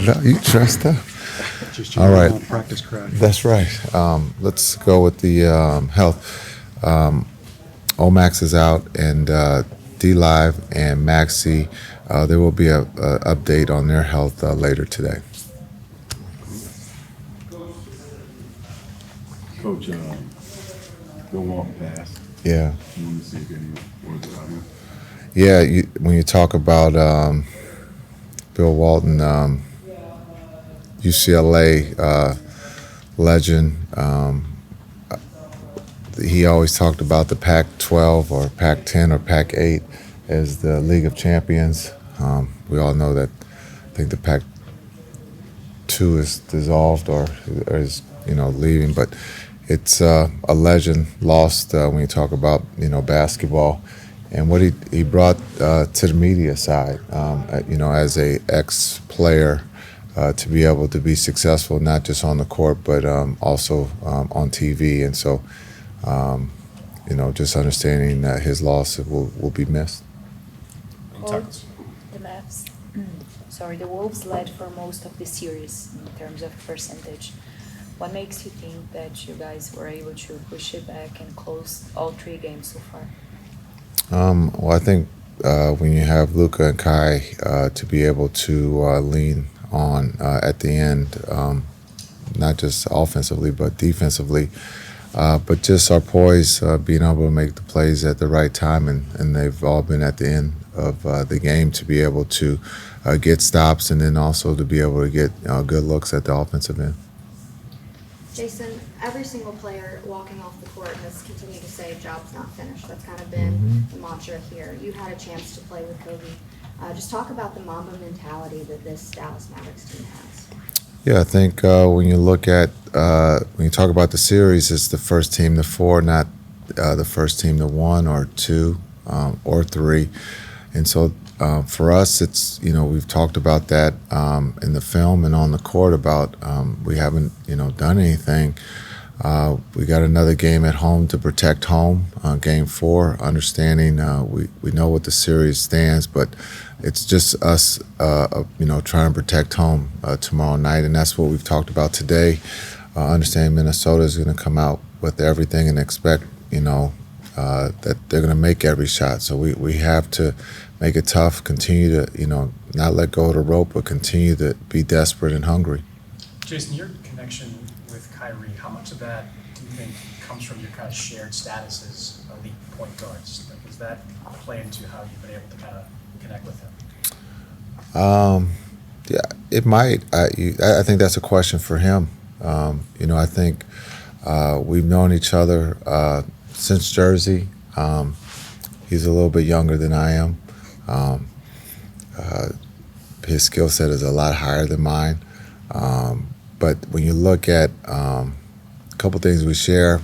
No, you trust her. Just All right. practice crash. That's right. Let's go with the health. Omax is out, and D-Live and Maxi, there will be a update on their health later today. Coach, Bill Walton passed. Yeah. You want to see if any words about him? Yeah, when you talk about Bill Walton, UCLA legend, he always talked about the Pac-12 or Pac-10 or Pac-8 as the League of Champions. We all know that. I think the Pac-2 is dissolved or is leaving, but it's a legend lost when you talk about basketball and what he brought to the media side. As a ex-player, to be able to be successful not just on the court but also on TV, and so. Just understanding that his loss will be missed. The Mavs, the Wolves led for most of the series in terms of percentage. What makes you think that you guys were able to push it back and close all 3 games so far? Well, I think when you have Luka and Kai to be able to lean on at the end, not just offensively but defensively, but just our poise, being able to make the plays at the right time, and they've all been at the end of the game to be able to get stops and then also to be able to get good looks at the offensive end. Jason, every single player walking off the court has continued to say job's not finished. That's kind of been the mantra here. You had a chance to play with Kobe. Just talk about the Mamba mentality that this Dallas Mavericks team has. Yeah, I think when you look at when you talk about the series, it's the first team to 4, not the first team to 1 or 2 or 3, and so for us, it's we've talked about that in the film and on the court about we haven't done anything. We got another game at home to protect home, game 4. Understanding we know what the series stands, but it's just us, trying to protect home tomorrow night, and that's what we've talked about today. Understanding Minnesota is going to come out with everything and expect, that they're going to make every shot. So we have to make it tough, continue to, not let go of the rope, but continue to be desperate and hungry. Jason, your connection with Kyrie, how much of that do you think comes from your kind of shared status as elite point guards? Like, does that play into how you've been able to kind of connect with him? Yeah, it might. I think that's a question for him. I think we've known each other since Jersey. He's a little bit younger than I am. His skill set is a lot higher than mine. But when you look at a couple things we share,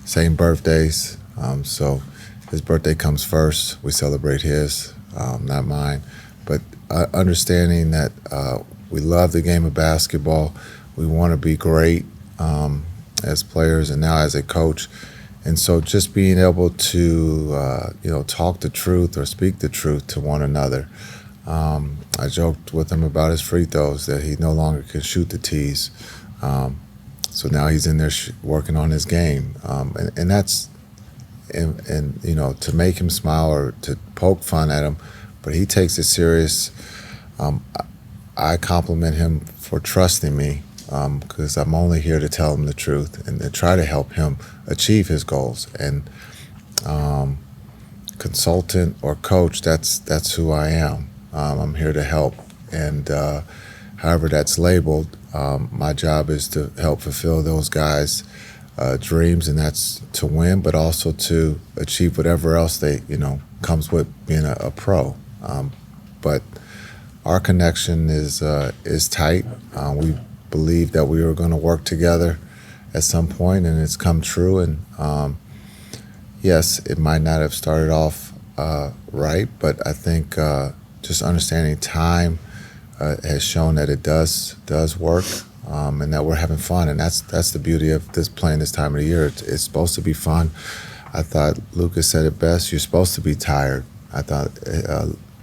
same birthdays. So his birthday comes first. We celebrate his, not mine. But understanding that we love the game of basketball. We want to be great as players and now as a coach. And so just being able to, talk the truth or speak the truth to one another. I joked with him about his free throws, that he no longer can shoot the tees. So now he's in there working on his game. And that's, to make him smile or to poke fun at him, but he takes it serious. I compliment him for trusting me, because I'm only here to tell him the truth and to try to help him achieve his goals. And consultant or coach, that's who I am. I'm here to help, and however that's labeled, my job is to help fulfill those guys' dreams, and that's to win, but also to achieve whatever else they comes with being a pro. But our connection is tight. We believed that we were going to work together at some point, and it's come true. And yes, it might not have started off right, but I think just understanding time has shown that it does work, and that we're having fun. And that's the beauty of playing this time of the year. It's supposed to be fun. I thought Luka said it best. You're supposed to be tired. I thought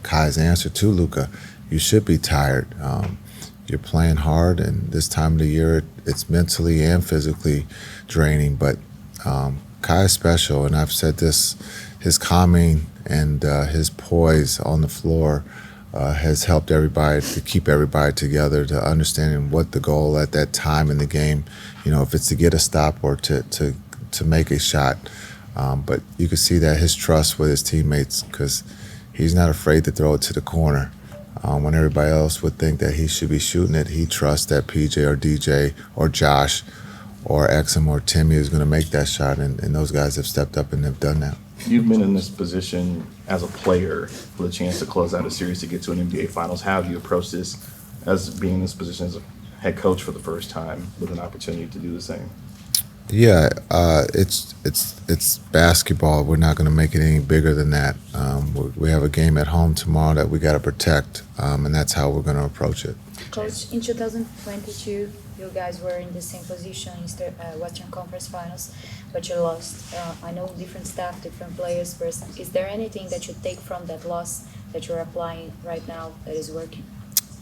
Kai's answer to Luka, you should be tired. You're playing hard, and this time of the year, it's mentally and physically draining. But Kai is special, and I've said this: his calming and his poise on the floor has helped everybody to keep everybody together, to understanding what the goal at that time in the game, if it's to get a stop or to make a shot. But you can see that his trust with his teammates, because he's not afraid to throw it to the corner. When everybody else would think that he should be shooting it, he trusts that PJ or DJ or Josh or Exum or Timmy is going to make that shot, and those guys have stepped up and have done that. You've been in this position as a player with a chance to close out a series to get to an NBA Finals. How have you approached this as being in this position as a head coach for the first time with an opportunity to do the same? Yeah, it's basketball. We're not going to make it any bigger than that. We have a game at home tomorrow that we got to protect, and that's how we're going to approach it. Coach, in 2022, you guys were in the same position in Western Conference Finals, but you lost. I know different staff, different players. Is there anything that you take from that loss that you're applying right now that is working?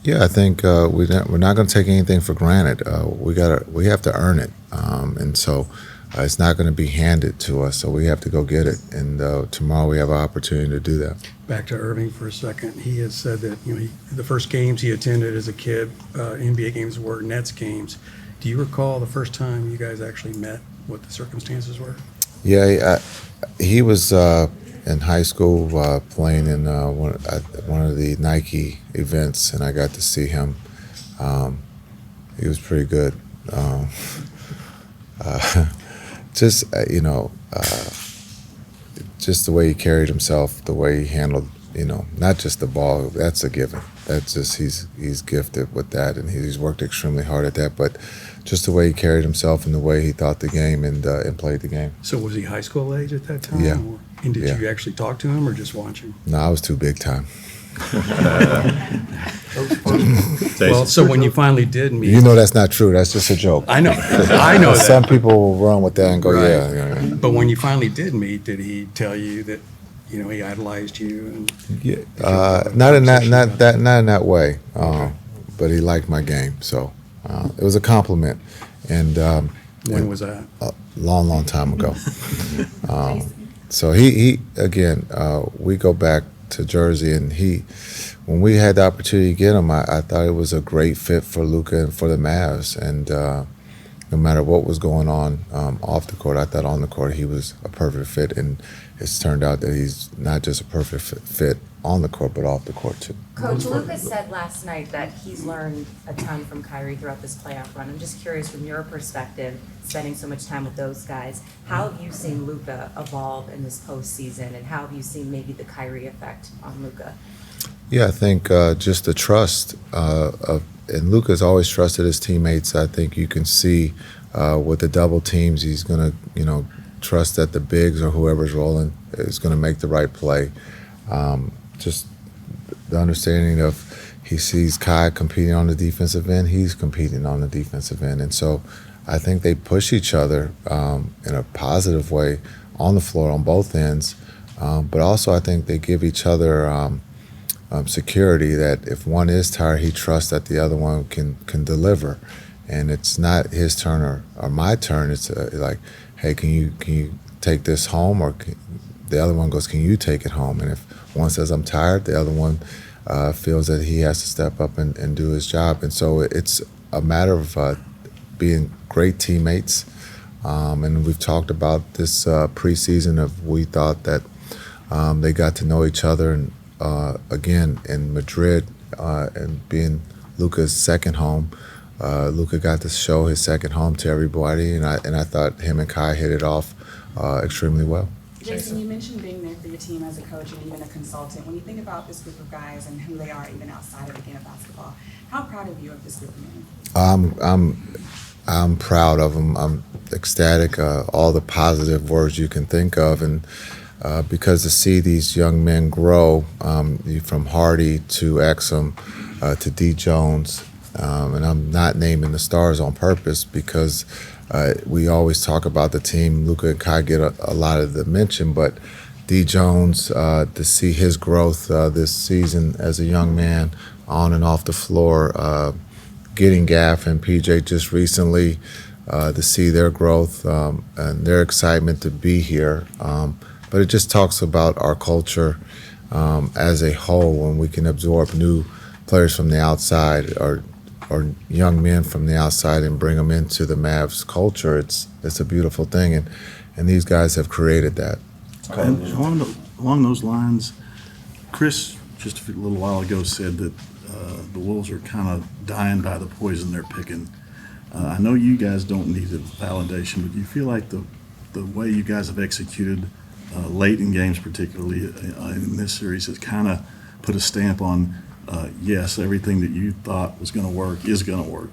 Yeah, I think we're not going to take anything for granted. We have to earn it, and so it's not going to be handed to us. So we have to go get it, and tomorrow we have an opportunity to do that. Back to Irving for a second. He has said that the first games he attended as a kid, NBA games, were Nets games. Do you recall the first time you guys actually met? What the circumstances were? Yeah, he was in high school playing in one of the Nike events, and I got to see him. He was pretty good. Just just the way he carried himself, the way he handled, not just the ball. That's a given. That's just he's gifted with that, and he's worked extremely hard at that. But just the way he carried himself and the way he thought the game and played the game. So was he high school age at that time? Yeah. And did Yeah. you actually talk to him or just watch him? No, I was too big time. Well, so when you finally did meet, You know that's not true. That's just a joke. I know that. Some people will run with that and go, Right. yeah. But when you finally did meet, did he tell you that he idolized you? And Not in that way. But he liked my game, so it was a compliment. And when was that? a long time ago. So he again, we go back to Jersey, and when we had the opportunity to get him, I thought it was a great fit for Luka and for the Mavs. And no matter what was going on off the court, I thought on the court he was a perfect fit. And it's turned out that he's not just a perfect fit on the court, but off the court too. Coach, Luka said last night that he's learned a ton from Kyrie throughout this playoff run. I'm just curious, from your perspective, spending so much time with those guys, how have you seen Luka evolve in this postseason, and how have you seen maybe the Kyrie effect on Luka? Yeah, I think just the trust and Luka's always trusted his teammates. I think you can see with the double teams, he's going to, trust that the bigs or whoever's rolling is going to make the right play. Just the understanding of he sees Kai competing on the defensive end, he's competing on the defensive end. And so I think they push each other in a positive way on the floor on both ends. But also I think they give each other security that if one is tired, he trusts that the other one can deliver. And it's not his turn or my turn. It's like, hey, can you take this home? Or the other one goes, can you take it home? And if one says, I'm tired, the other one feels that he has to step up and do his job. And so it's a matter of being great teammates. And we've talked about this preseason of we thought that they got to know each other. And again, in Madrid and being Luka's second home, Luka got to show his second home to everybody. And I thought him and Kai hit it off extremely well. Jason, you mentioned being there for your team as a coach and even a consultant. When you think about this group of guys and who they are even outside of the game of basketball, how proud are you of this group of men? I'm proud of them. I'm ecstatic. All the positive words you can think of, and because to see these young men grow, from Hardy to Exum to D Jones, and I'm not naming the stars on purpose because we always talk about the team. Luka and Kai get a lot of the mention, but D Jones, to see his growth this season as a young man on and off the floor. Getting Gaff and PJ just recently to see their growth and their excitement to be here. But it just talks about our culture as a whole when we can absorb new players from the outside or young men from the outside and bring them into the Mavs culture. It's a beautiful thing, and these guys have created that. And along those lines, Chris, just a little while ago, said that the Wolves are kind of dying by the poison they're picking. I know you guys don't need a validation, but do you feel like the way you guys have executed late in games, particularly in this series, has kind of put a stamp on, yes, everything that you thought was going to work is going to work?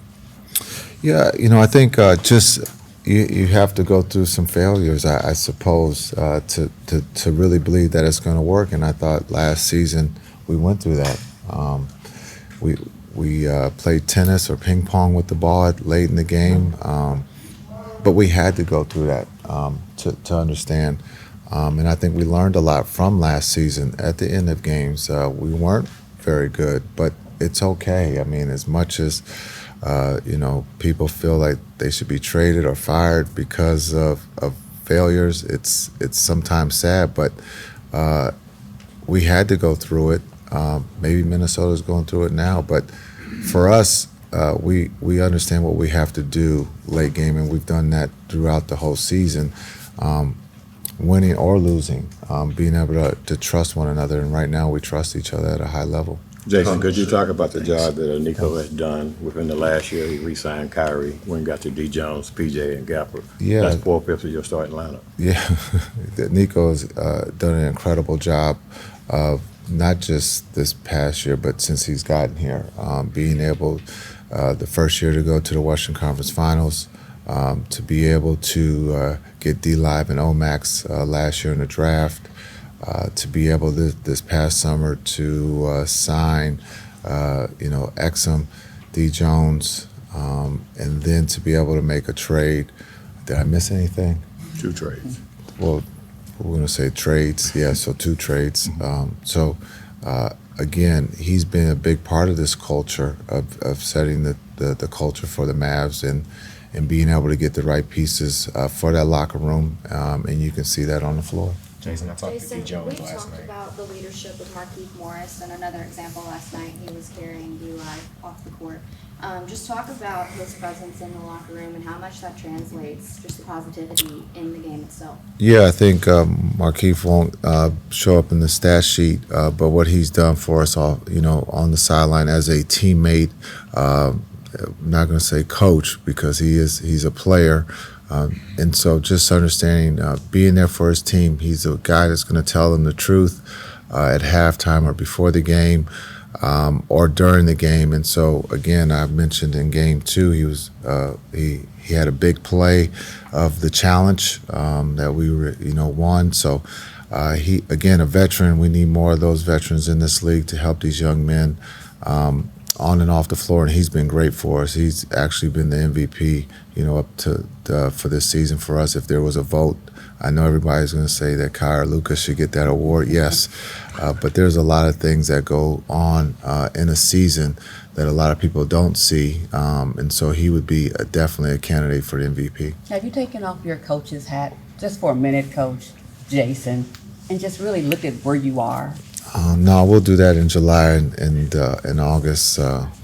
Yeah, I think just you have to go through some failures, I suppose, to really believe that it's going to work. And I thought last season we went through that. We played tennis or ping pong with the ball late in the game, but we had to go through that to understand. And I think we learned a lot from last season. At the end of games, we weren't very good, but it's okay. I mean, as much as people feel like they should be traded or fired because of failures, it's sometimes sad, but we had to go through it. Maybe Minnesota's going through it now, but for us, we understand what we have to do late game, and we've done that throughout the whole season, winning or losing, being able to trust one another, and right now we trust each other at a high level. Jason, could you talk about the job that Nico has done within the last year? He re-signed Kyrie, when got to D. Jones, PJ, and Gapper. Yeah. That's 4/5 of your starting lineup. Yeah, Nico has done an incredible job of not just this past year, but since he's gotten here, being able the first year to go to the Western Conference Finals, to be able to get D-Live and Omax last year in the draft, to be able this past summer to sign, Exum, D. Jones, and then to be able to make a trade. Did I miss anything? 2 trades. Well, we're going to say trades. Yeah, so 2 trades. Again, he's been a big part of this culture of setting the culture for the Mavs and being able to get the right pieces for that locker room, and you can see that on the floor. Jason, I talked to Jason, D. Jones we last talked night. about the leadership with Markieff Morris, and another example last night, he was carrying D-Live off the court. Just talk about his presence in the locker room and how much that translates, just the positivity in the game itself. Yeah, I think Markieff won't show up in the stat sheet, but what he's done for us all, on the sideline as a teammate, I'm not going to say coach because he's a player. And so just understanding, being there for his team, he's a guy that's going to tell them the truth at halftime or before the game or during the game. And so, again, I mentioned in game 2, he had a big play of the challenge that we won. So he, again, a veteran. We need more of those veterans in this league to help these young men on and off the floor, and he's been great for us. He's actually been the MVP, up to for this season for us. If there was a vote, I know everybody's going to say that Kyrie or Luka should get that award. Yes, but there's a lot of things that go on in a season that a lot of people don't see, and so he would be definitely a candidate for the MVP. Have you taken off your coach's hat just for a minute, Coach Jason, and just really look at where you are? No, we'll do that in July and in August.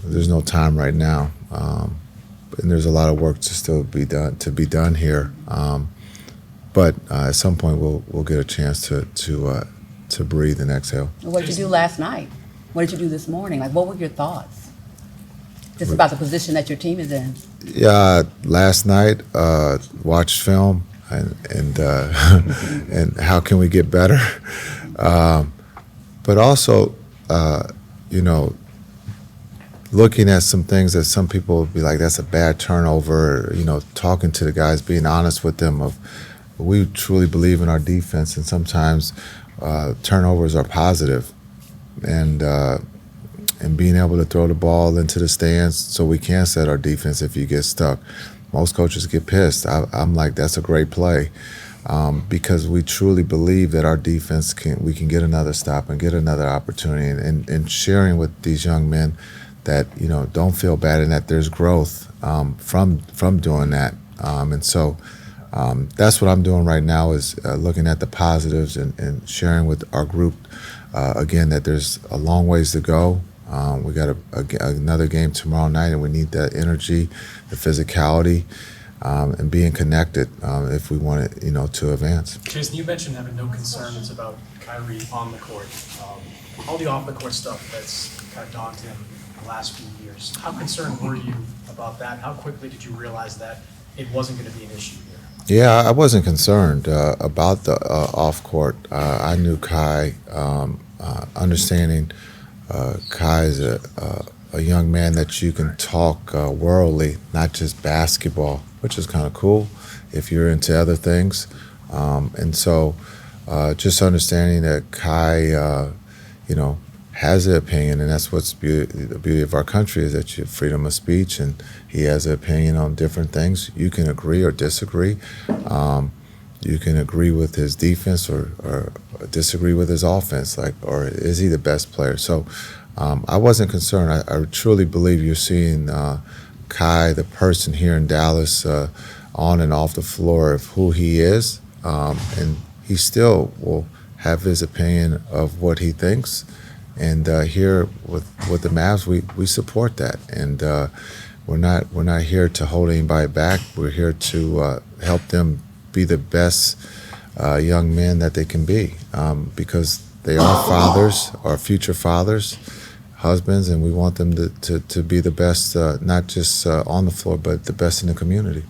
There's no time right now, and there's a lot of work to still be done here. But at some point, we'll get a chance to breathe and exhale. What did you do last night? What did you do this morning? Like, what were your thoughts? Just about the position that your team is in. Yeah, last night watched film and and how can we get better. But also, looking at some things that some people would be like, that's a bad turnover, talking to the guys, being honest with them we truly believe in our defense, and sometimes turnovers are positive. And being able to throw the ball into the stands so we can set our defense if you get stuck. Most coaches get pissed. I'm like, that's a great play. because we truly believe that our defense we can get another stop and get another opportunity, and sharing with these young men that don't feel bad and that there's growth from doing that, and so that's what I'm doing right now is looking at the positives and sharing with our group again that there's a long ways to go. We got another game tomorrow night, and we need that energy, the physicality, and being connected if we want it, to advance. Jason, you mentioned having no concerns about Kyrie on the court. All the off-the-court stuff that's kind of dogged him the last few years. How concerned were you about that? How quickly did you realize that it wasn't going to be an issue here? Yeah, I wasn't concerned about the off-court. I knew Kai, understanding Kai is a young man that you can talk worldly, not just basketball, which is kind of cool if you're into other things. And so just understanding that Kai, has an opinion, and that's what's the beauty of our country is that you have freedom of speech, and he has an opinion on different things. You can agree or disagree. You can agree with his defense or disagree with his offense, or is he the best player? So I wasn't concerned. I truly believe you're seeing Kai, the person here in Dallas, on and off the floor of who he is, and he still will have his opinion of what he thinks. And here with the Mavs, we support that, and we're not here to hold anybody back. We're here to help them be the best young men that they can be, because they are fathers, or future fathers, husbands, and we want them to be the best, not just on the floor, but the best in the community.